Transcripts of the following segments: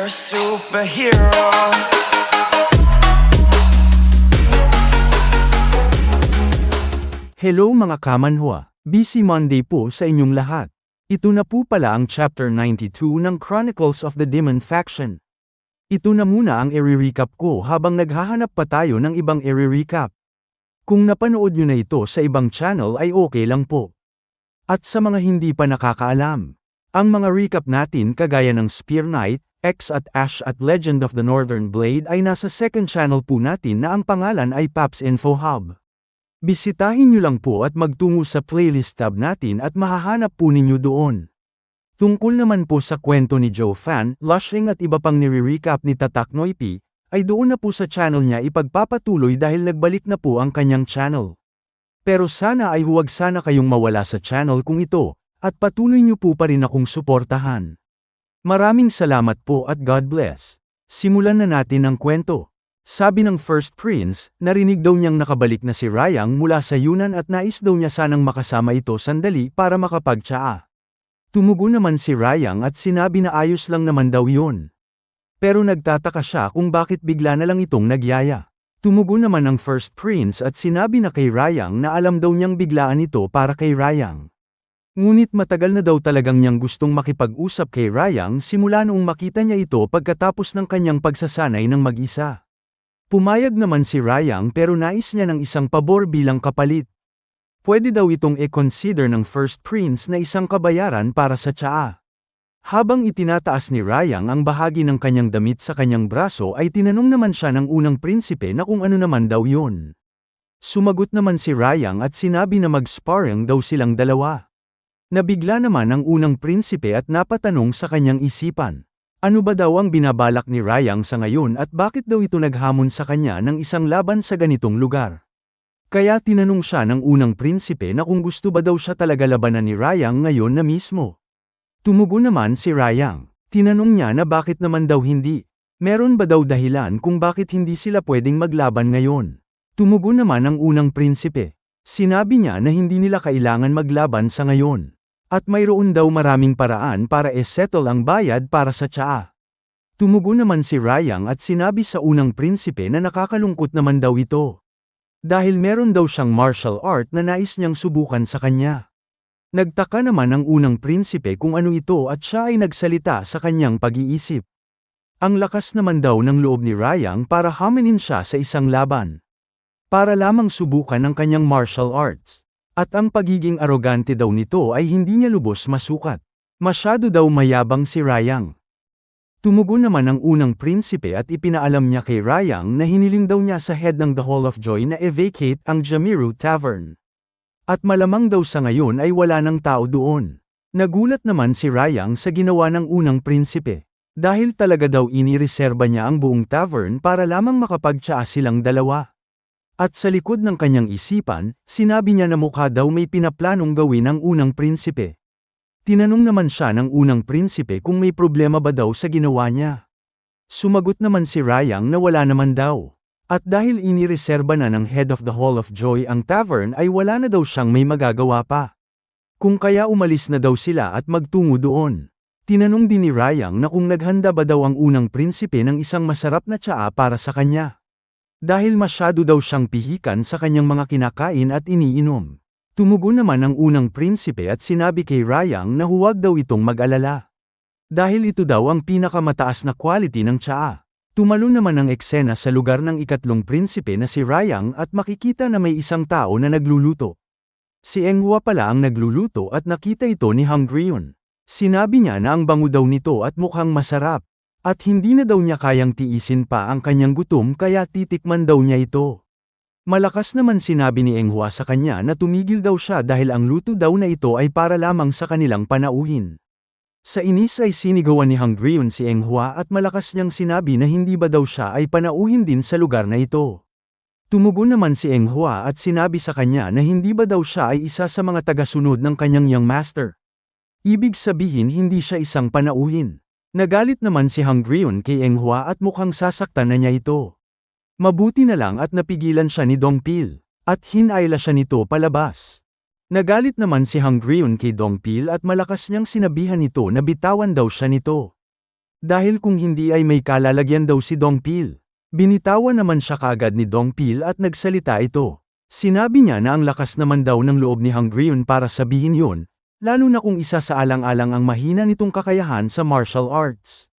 a superhero. Hello mga kamanhwa, busy Monday po sa inyong lahat. Ito na po pala ang Chapter 92 ng Chronicles of the Demon Faction. Ito na muna ang i-recap ko habang naghahanap pa tayo ng ibang i-recap. Kung napanood nyo na ito sa ibang channel ay okay lang po. At sa mga hindi pa nakakaalam, ang mga recap natin kagaya ng Spear Knight, X at Ash at Legend of the Northern Blade ay nasa second channel po natin na ang pangalan ay Paps Info Hub. Bisitahin nyo lang po at magtungo sa playlist tab natin at mahahanap po ninyo doon. Tungkol naman po sa kwento ni Joe Fan, Lushing at iba pang nire-recap ni Tatak Noipi, ay doon na po sa channel niya ipagpapatuloy dahil nagbalik na po ang kanyang channel. Pero sana ay huwag sana kayong mawala sa channel kung ito, at patuloy nyo po pa rin akong suportahan. Maraming salamat po at God bless. Simulan na natin ang kwento. Sabi ng First Prince, narinig daw niyang nakabalik na si Rayang mula sa Yunnan at nais daw niya sanang makasama ito sandali para makapagtsaa. Tumugon naman si Rayang at sinabi na ayos lang naman daw yun. Pero nagtataka siya kung bakit bigla na lang itong nagyaya. Tumugon naman ang First Prince at sinabi na kay Rayang na alam daw niyang biglaan ito para kay Rayang. Ngunit matagal na daw talagang niyang gustong makipag-usap kay Rayang simula noong makita niya ito pagkatapos ng kanyang pagsasanay ng mag-isa. Pumayag naman si Rayang pero nais niya ng isang pabor bilang kapalit. Pwede daw itong i-consider ng First Prince na isang kabayaran para sa tsaa. Habang itinataas ni Rayang ang bahagi ng kanyang damit sa kanyang braso ay tinanong naman siya ng unang prinsipe na kung ano naman daw yun. Sumagot naman si Rayang at sinabi na mag-sparring daw silang dalawa. Nabigla naman ang unang prinsipe at napatanong sa kanyang isipan. Ano ba daw ang binabalak ni Rayang sa ngayon at bakit daw ito naghamon sa kanya ng isang laban sa ganitong lugar? Kaya tinanong siya ng unang prinsipe na kung gusto ba daw siya talaga labanan ni Rayang ngayon na mismo. Tumugon naman si Rayang. Tinanong niya na bakit naman daw hindi. Meron ba daw dahilan kung bakit hindi sila pwedeng maglaban ngayon? Tumugon naman ang unang prinsipe. Sinabi niya na hindi nila kailangan maglaban sa ngayon. At mayroon daw maraming paraan para i-settle ang bayad para sa tsaa. Tumugon naman si Rayang at sinabi sa unang prinsipe na nakakalungkot naman daw ito. Dahil meron daw siyang martial art na nais niyang subukan sa kanya. Nagtaka naman ang unang prinsipe kung ano ito at siya ay nagsalita sa kanyang pag-iisip. Ang lakas naman daw ng loob ni Rayang para haminin siya sa isang laban. Para lamang subukan ang kanyang martial arts. At ang pagiging arogante daw nito ay hindi niya lubos masukat. Masyado daw mayabang si Rayang. Tumugon naman ang unang prinsipe at ipinaalam niya kay Rayang na hiniling daw niya sa head ng The Hall of Joy na i-vacate ang Jamiru Tavern. At malamang daw sa ngayon ay wala ng tao doon. Nagulat naman si Rayang sa ginawa ng unang prinsipe. Dahil talaga daw inireserba niya ang buong tavern para lamang makapagtsaa silang dalawa. At sa likod ng kanyang isipan, sinabi niya na mukha daw may pinaplanong gawin ang unang prinsipe. Tinanong naman siya ng unang prinsipe kung may problema ba daw sa ginawa niya. Sumagot naman si Rayang na wala naman daw. At dahil inireserba na ng head of the Hall of Joy ang tavern ay wala na daw siyang may magagawa pa. Kung kaya umalis na daw sila at magtungo doon. Tinanong din ni Rayang na kung naghanda ba daw ang unang prinsipe ng isang masarap na tsaa para sa kanya. Dahil masyado daw siyang pihikan sa kanyang mga kinakain at iniinom. Tumugon naman ang unang prinsipe at sinabi kay Rayang na huwag daw itong mag-alala. Dahil ito daw ang pinakamataas na quality ng tsaa. Tumalon naman ang eksena sa lugar ng ikatlong prinsipe na si Rayang at makikita na may isang tao na nagluluto. Si Enghua pala ang nagluluto at nakita ito ni Hungryun. Sinabi niya na ang bango daw nito at mukhang masarap. At hindi na daw niya kayang tiisin pa ang kanyang gutom kaya titikman daw niya ito. Malakas naman sinabi ni Enghua sa kanya na tumigil daw siya dahil ang luto daw na ito ay para lamang sa kanilang panauhin. Sa inis ay sinigawan ni Hungryun si Enghua at malakas niyang sinabi na hindi ba daw siya ay panauhin din sa lugar na ito. Tumugon naman si Enghua at sinabi sa kanya na hindi ba daw siya ay isa sa mga tagasunod ng kanyang young master. Ibig sabihin hindi siya isang panauhin. Nagalit naman si Hungryun kay Enghua at mukhang sasaktan na niya ito. Mabuti na lang at napigilan siya ni Dongpil, at hinayla siya nito palabas. Nagalit naman si Hungryun kay Dongpil at malakas niyang sinabihan ito na bitawan daw siya nito. Dahil kung hindi ay may kalalagyan daw si Dongpil. Binitawan naman siya kaagad ni Dongpil at nagsalita ito. Sinabi niya na ang lakas naman daw ng loob ni Hungryun para sabihin yun, lalo na kung isa sa alang-alang ang mahina nitong kakayahan sa martial arts.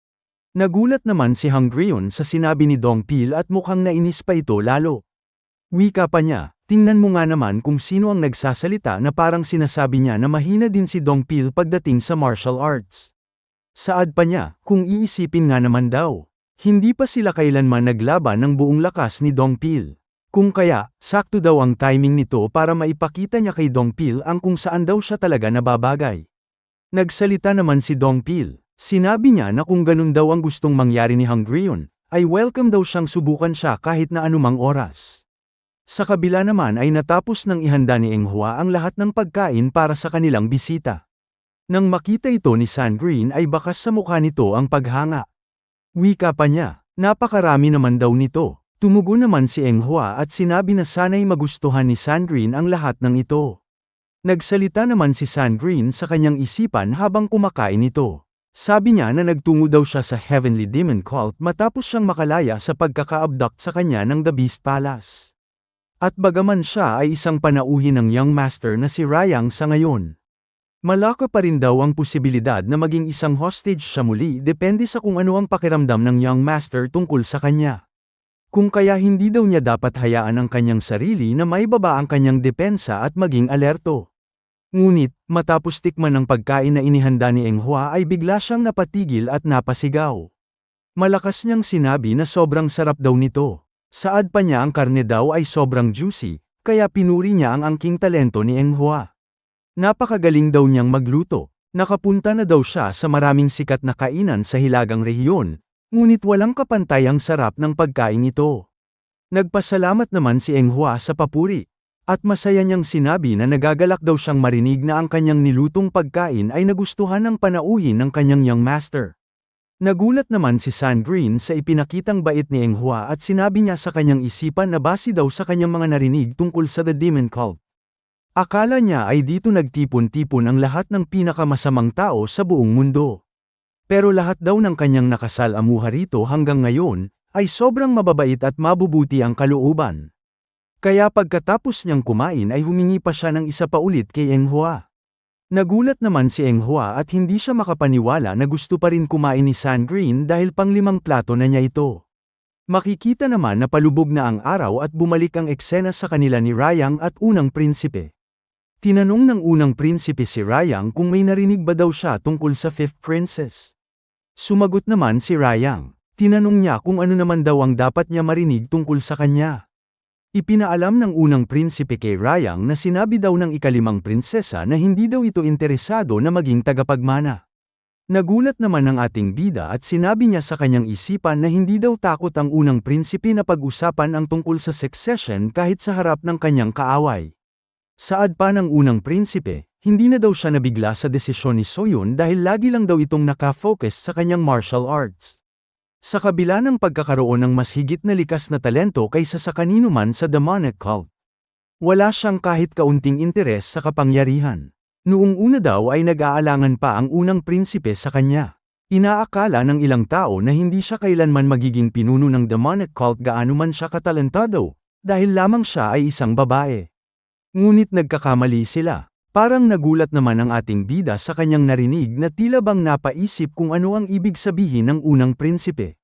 Nagulat naman si Hungryun sa sinabi ni Dongpil at mukhang nainis pa ito lalo. Wika pa niya, tingnan mo nga naman kung sino ang nagsasalita na parang sinasabi niya na mahina din si Dongpil pagdating sa martial arts. Saad pa niya, kung iisipin nga naman daw. Hindi pa sila kailanman naglaban ng buong lakas ni Dongpil. Kung kaya, sakto daw ang timing nito para maipakita niya kay Dongpil ang kung saan daw siya talaga nababagay. Nagsalita naman si Dongpil. Sinabi niya na kung ganun daw ang gustong mangyari ni Hungryun, ay welcome daw siyang subukan siya kahit na anumang oras. Sa kabila naman ay natapos ng ihanda ni Enghua ang lahat ng pagkain para sa kanilang bisita. Nang makita ito ni Sangrin ay bakas sa mukha nito ang paghanga. Wika pa niya, napakarami naman daw nito. Tumugon naman si Enghua at sinabi na sana'y magustuhan ni Sangrin ang lahat ng ito. Nagsalita naman si Sangrin sa kanyang isipan habang kumakain ito. Sabi niya na nagtungo daw siya sa Heavenly Demon Cult matapos siyang makalaya sa pagkaka-abduct sa kanya ng The Beast Palace. At bagaman siya ay isang panauhin ng Young Master na si Rayang sa ngayon. Malaki pa rin daw ang posibilidad na maging isang hostage siya muli depende sa kung ano ang pakiramdam ng Young Master tungkol sa kanya. Kung kaya hindi daw niya dapat hayaan ang kanyang sarili na maibaba ang kanyang depensa at maging alerto. Ngunit, matapos tikman ng pagkain na inihanda ni Enghua ay bigla siyang napatigil at napasigaw. Malakas niyang sinabi na sobrang sarap daw nito. Saad pa niya ang karne daw ay sobrang juicy, kaya pinuri niya ang angking talento ni Enghua. Napakagaling daw niyang magluto. Nakapunta na daw siya sa maraming sikat na kainan sa hilagang rehiyon, ngunit walang kapantay ang sarap ng pagkain ito. Nagpasalamat naman si Enghua sa papuri, at masaya niyang sinabi na nagagalak daw siyang marinig na ang kanyang nilutong pagkain ay nagustuhan ng panauhin ng kanyang Young Master. Nagulat naman si Sangrin sa ipinakitang bait ni Enghua at sinabi niya sa kanyang isipan na base daw sa kanyang mga narinig tungkol sa The Demon Cult. Akala niya ay dito nagtipon-tipon ang lahat ng pinakamasamang tao sa buong mundo. Pero lahat daw ng kanyang nakasalamuha rito hanggang ngayon, ay sobrang mababait at mabubuti ang kalooban. Kaya pagkatapos niyang kumain ay humingi pa siya ng isa pa ulit kay Enghua. Nagulat naman si Enghua at hindi siya makapaniwala na gusto pa rin kumain ni Sangrin dahil pang-5 plato na niya ito. Makikita naman na palubog na ang araw at bumalik ang eksena sa kanila ni Rayang at unang prinsipe. Tinanong ng unang prinsipe si Rayang kung may narinig ba daw siya tungkol sa Fifth Princess. Sumagot naman si Rayang. Tinanong niya kung ano naman daw ang dapat niya marinig tungkol sa kanya. Ipinaalam ng unang prinsipe kay Rayang na sinabi daw ng ika-5 prinsesa na hindi daw ito interesado na maging tagapagmana. Nagulat naman ang ating bida at sinabi niya sa kanyang isipan na hindi daw takot ang unang prinsipe na pag-usapan ang tungkol sa succession kahit sa harap ng kanyang kaaway. Saad pa ng unang prinsipe, hindi na daw siya nabigla sa desisyon ni Soyun dahil lagi lang daw itong nakafocus sa kanyang martial arts. Sa kabila ng pagkakaroon ng mas higit na likas na talento kaysa sa kanino man sa demonic cult. Wala siyang kahit kaunting interes sa kapangyarihan. Noong una daw ay nag-aalangan pa ang unang prinsipe sa kanya. Inaakala ng ilang tao na hindi siya kailanman magiging pinuno ng demonic cult gaano man siya katalentado, dahil lamang siya ay isang babae. Ngunit nagkakamali sila. Parang nagulat naman ang ating bida sa kanyang narinig na tila bang napaisip kung ano ang ibig sabihin ng unang prinsipe.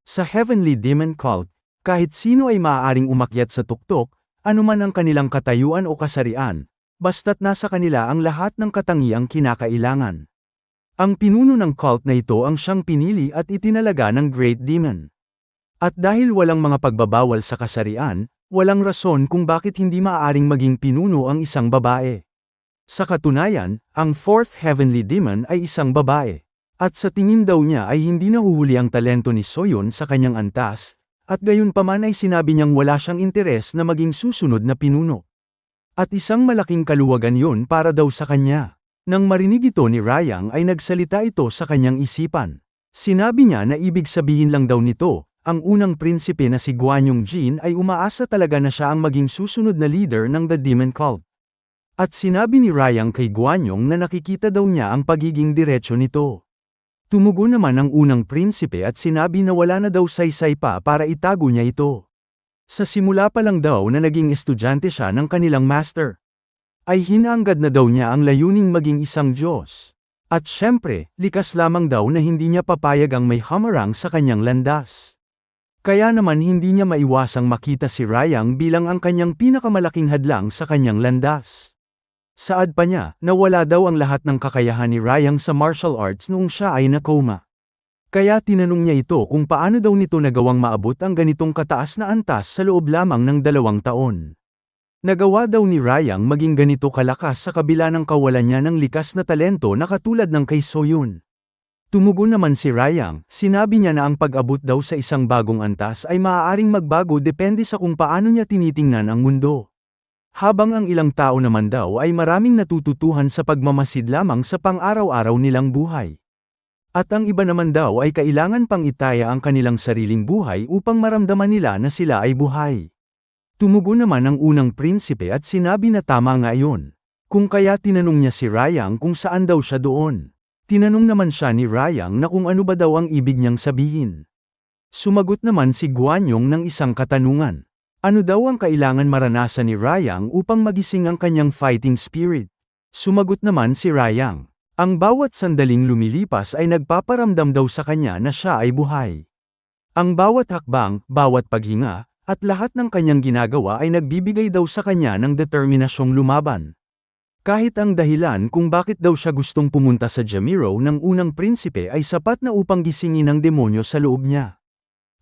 Sa Heavenly Demon Cult, kahit sino ay maaaring umakyat sa tuktok, anuman ang kanilang katayuan o kasarian, basta't nasa kanila ang lahat ng katangiang kinakailangan. Ang pinuno ng cult na ito ang siyang pinili at itinalaga ng Great Demon. At dahil walang mga pagbabawal sa kasarian, walang rason kung bakit hindi maaaring maging pinuno ang isang babae. Sa katunayan, ang Fourth Heavenly Demon ay isang babae. At sa tingin daw niya ay hindi nahuhuli ang talento ni Soyun sa kanyang antas, at gayunpaman ay sinabi niyang wala siyang interes na maging susunod na pinuno. At isang malaking kaluwagan yun para daw sa kanya. Nang marinig ito ni Rayang ay nagsalita ito sa kanyang isipan. Sinabi niya na ibig sabihin lang daw nito, ang unang prinsipe na si Guanyong Jin ay umaasa talaga na siya ang maging susunod na leader ng The Demon Cult. At sinabi ni Rayang kay Guanyong na nakikita daw niya ang pagiging diretsyo nito. Tumugon naman ang unang prinsipe at sinabi na wala na daw saysay pa para itago niya ito. Sa simula pa lang daw na naging estudyante siya ng kanilang master, ay hinaanggad na daw niya ang layuning maging isang Diyos. At syempre, likas lamang daw na hindi niya papayag ang may hamarang sa kanyang landas. Kaya naman hindi niya maiwasang makita si Rayang bilang ang kanyang pinakamalaking hadlang sa kanyang landas. Saad pa niya, nawala daw ang lahat ng kakayahan ni Rayang sa martial arts noong siya ay nakoma. Kaya tinanong niya ito kung paano daw nito nagawang maabot ang ganitong kataas na antas sa loob lamang ng 2 taon. Nagawa daw ni Rayang maging ganito kalakas sa kabila ng kawalan niya ng likas na talento na katulad ng kay Soyun. Tumugon naman si Rayang, sinabi niya na ang pag-abot daw sa isang bagong antas ay maaaring magbago depende sa kung paano niya tinitingnan ang mundo. Habang ang ilang tao naman daw ay maraming natututuhan sa pagmamasid lamang sa pang-araw-araw nilang buhay. At ang iba naman daw ay kailangan pang itaya ang kanilang sariling buhay upang maramdaman nila na sila ay buhay. Tumugon naman ang unang prinsipe at sinabi na tama nga iyon. Kung kaya tinanong niya si Rayang kung saan daw siya doon. Tinanong naman siya ni Rayang na kung ano ba daw ang ibig niyang sabihin. Sumagot naman si Guanyong ng isang katanungan. Ano daw ang kailangan maranasan ni Rayang upang magising ang kanyang fighting spirit? Sumagot naman si Rayang. Ang bawat sandaling lumilipas ay nagpaparamdam daw sa kanya na siya ay buhay. Ang bawat hakbang, bawat paghinga, at lahat ng kanyang ginagawa ay nagbibigay daw sa kanya ng determinasyong lumaban. Kahit ang dahilan kung bakit daw siya gustong pumunta sa Jamiro ng unang prinsipe ay sapat na upang gisingin ang demonyo sa loob niya.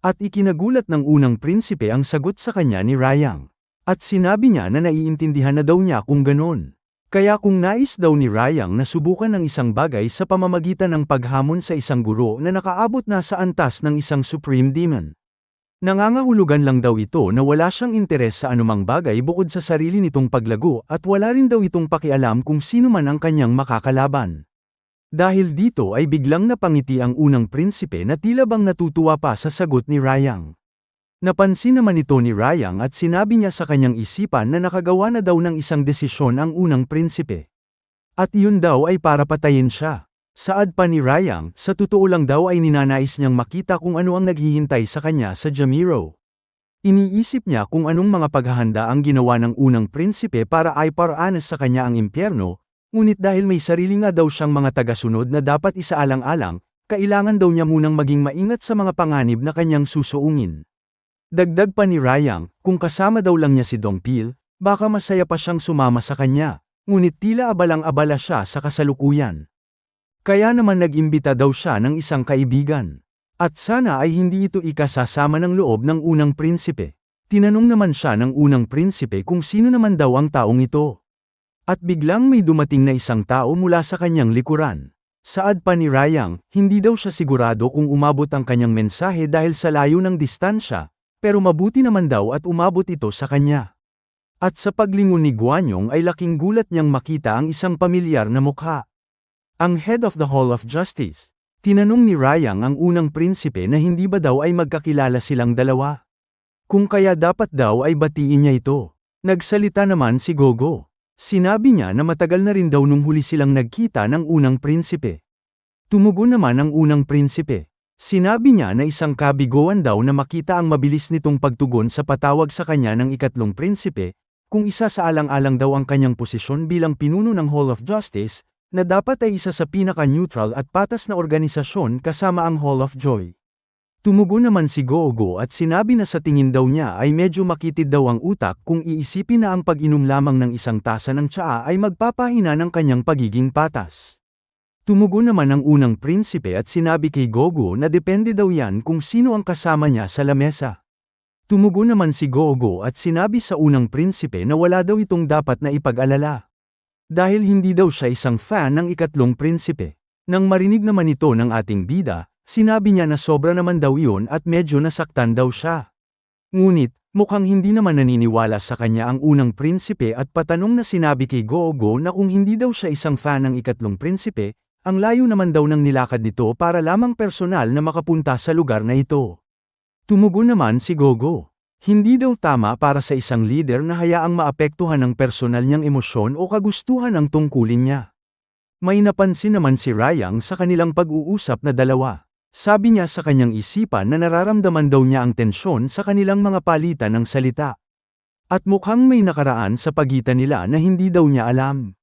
At ikinagulat ng unang prinsipe ang sagot sa kanya ni Rayang. At sinabi niya na naiintindihan na daw niya kung ganon. Kaya kung nais daw ni Rayang na subukan ng isang bagay sa pamamagitan ng paghamon sa isang guro na nakaabot na sa antas ng isang Supreme Demon. Nangangahulugan lang daw ito na wala siyang interes sa anumang bagay bukod sa sarili nitong paglago at wala rin daw itong pakialam kung sino man ang kanyang makakalaban. Dahil dito ay biglang napangiti ang unang prinsipe na tila bang natutuwa pa sa sagot ni Rayang. Napansin naman ito ni Rayang at sinabi niya sa kanyang isipan na nakagawa na daw ng isang desisyon ang unang prinsipe. At iyon daw ay para patayin siya. Saad pa ni Rayang, sa totoo lang daw ay ninanais niyang makita kung ano ang naghihintay sa kanya sa Jamiro. Iniisip niya kung anong mga paghahanda ang ginawa ng unang prinsipe para iparaanas sa kanya ang impyerno, ngunit dahil may sarili nga daw siyang mga tagasunod na dapat isaalang-alang, kailangan daw niya munang maging maingat sa mga panganib na kanyang susuungin. Dagdag pa ni Rayang, kung kasama daw lang niya si Dongpil, baka masaya pa siyang sumama sa kanya, ngunit tila abalang-abala siya sa kasalukuyan. Kaya naman nag-imbita daw siya ng isang kaibigan. At sana ay hindi ito ikasasama ng loob ng unang prinsipe. Tinanong naman siya ng unang prinsipe kung sino naman daw ang taong ito. At biglang may dumating na isang tao mula sa kanyang likuran. Saad pa ni Rayang, hindi daw siya sigurado kung umabot ang kanyang mensahe dahil sa layo ng distansya, pero mabuti naman daw at umabot ito sa kanya. At sa paglingon ni Guanyong ay laking gulat niyang makita ang isang pamilyar na mukha. Ang head of the Hall of Justice. Tinanong ni Rayang ang unang prinsipe na hindi ba daw ay magkakilala silang dalawa. Kung kaya dapat daw ay batiin niya ito. Nagsalita naman si Gogo. Sinabi niya na matagal na rin daw nung huli silang nagkita ng unang prinsipe. Tumugon naman ang unang prinsipe. Sinabi niya na isang kabigoan daw na makita ang mabilis nitong pagtugon sa patawag sa kanya ng ikatlong prinsipe, kung isa sa alang-alang daw ang kanyang posisyon bilang pinuno ng Hall of Justice, na dapat ay isa sa pinaka-neutral at patas na organisasyon kasama ang Hall of Joy. Tumugon naman si Gogo at sinabi na sa tingin daw niya ay medyo makitid daw ang utak kung iisipin na ang pag-inom lamang ng isang tasa ng tsaa ay magpapahina ng kanyang pagiging patas. Tumugon naman ang unang prinsipe at sinabi kay Gogo na depende daw yan kung sino ang kasama niya sa lamesa. Tumugon naman si Gogo at sinabi sa unang prinsipe na wala daw itong dapat na ipag-alala. Dahil hindi daw siya isang fan ng ikatlong prinsipe. Nang marinig naman ito ng ating bida, sinabi niya na sobra naman daw iyon at medyo nasaktan daw siya. Ngunit, mukhang hindi naman naniniwala sa kanya ang unang prinsipe at patanong na sinabi kay Gogo na kung hindi daw siya isang fan ng ikatlong prinsipe, ang layo naman daw ng nilakad nito para lamang personal na makapunta sa lugar na ito. Tumugon naman si Gogo. Hindi daw tama para sa isang leader na hayaang maapektuhan ng personal niyang emosyon o kagustuhan ang tungkulin niya. May napansin naman si Rayang sa kanilang pag-uusap na dalawa. Sabi niya sa kanyang isipan na nararamdaman daw niya ang tensyon sa kanilang mga palitan ng salita. At mukhang may nakaraan sa pagitan nila na hindi daw niya alam.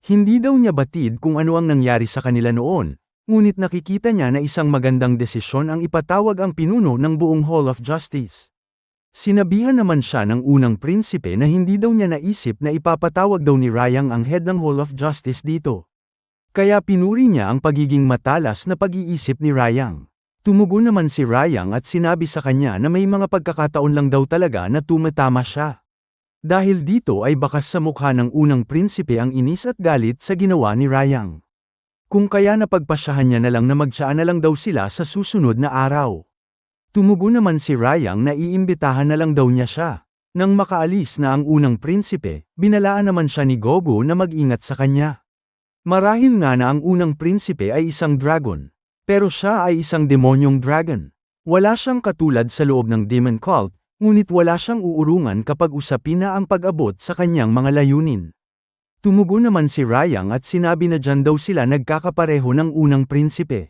Hindi daw niya batid kung ano ang nangyari sa kanila noon, ngunit nakikita niya na isang magandang desisyon ang ipatawag ang pinuno ng buong Hall of Justice. Sinabihan naman siya ng unang prinsipe na hindi daw niya naisip na ipapatawag daw ni Rayang ang head ng Hall of Justice dito. Kaya pinuri niya ang pagiging matalas na pag-iisip ni Rayang. Tumugon naman si Rayang at sinabi sa kanya na may mga pagkakataon lang daw talaga na tumatama siya. Dahil dito ay bakas sa mukha ng unang prinsipe ang inis at galit sa ginawa ni Rayang. Kung kaya napagpasyahan niya na lang na magtsaan na lang daw sila sa susunod na araw. Tumugon naman si Rayang na iimbitahan na lang daw niya siya. Nang makaalis na ang unang prinsipe, binalaan naman siya ni Gogo na mag-ingat sa kanya. Marahil nga na ang unang prinsipe ay isang dragon. Pero siya ay isang demonyong dragon. Wala siyang katulad sa loob ng demon cult, ngunit wala siyang uurungan kapag usapin na ang pag-abot sa kanyang mga layunin. Tumugon naman si Rayang at sinabi na dyan daw sila nagkakapareho ng unang prinsipe.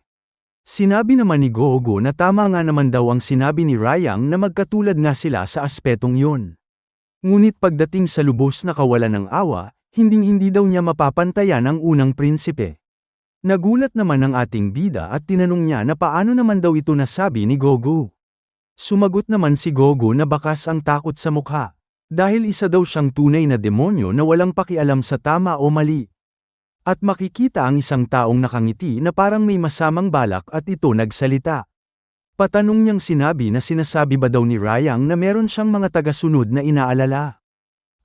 Sinabi naman ni Gogo na tama nga naman daw ang sinabi ni Rayang na magkatulad nga sila sa aspetong yun. Ngunit pagdating sa lubos na kawalan ng awa, hinding-hindi daw niya mapapantayan ang unang prinsipe. Nagulat naman ang ating bida at tinanong niya na paano naman daw ito nasabi ni Gogo. Sumagot naman si Gogo na bakas ang takot sa mukha. Dahil isa daw siyang tunay na demonyo na walang pakialam sa tama o mali. At makikita ang isang taong nakangiti na parang may masamang balak at ito nagsalita. Patanong niyang sinabi na sinasabi ba daw ni Rayang na meron siyang mga tagasunod na inaalala.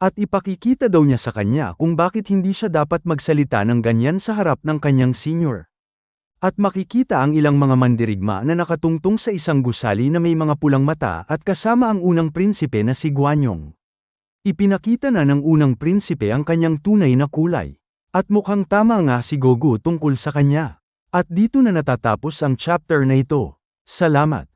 At ipakikita daw niya sa kanya kung bakit hindi siya dapat magsalita ng ganyan sa harap ng kanyang senior. At makikita ang ilang mga mandirigma na nakatungtong sa isang gusali na may mga pulang mata at kasama ang unang prinsipe na si Guanyong. Ipinakita na ng unang prinsipe ang kanyang tunay na kulay. At mukhang tama nga si Gogo tungkol sa kanya. At dito na natatapos ang chapter na ito. Salamat.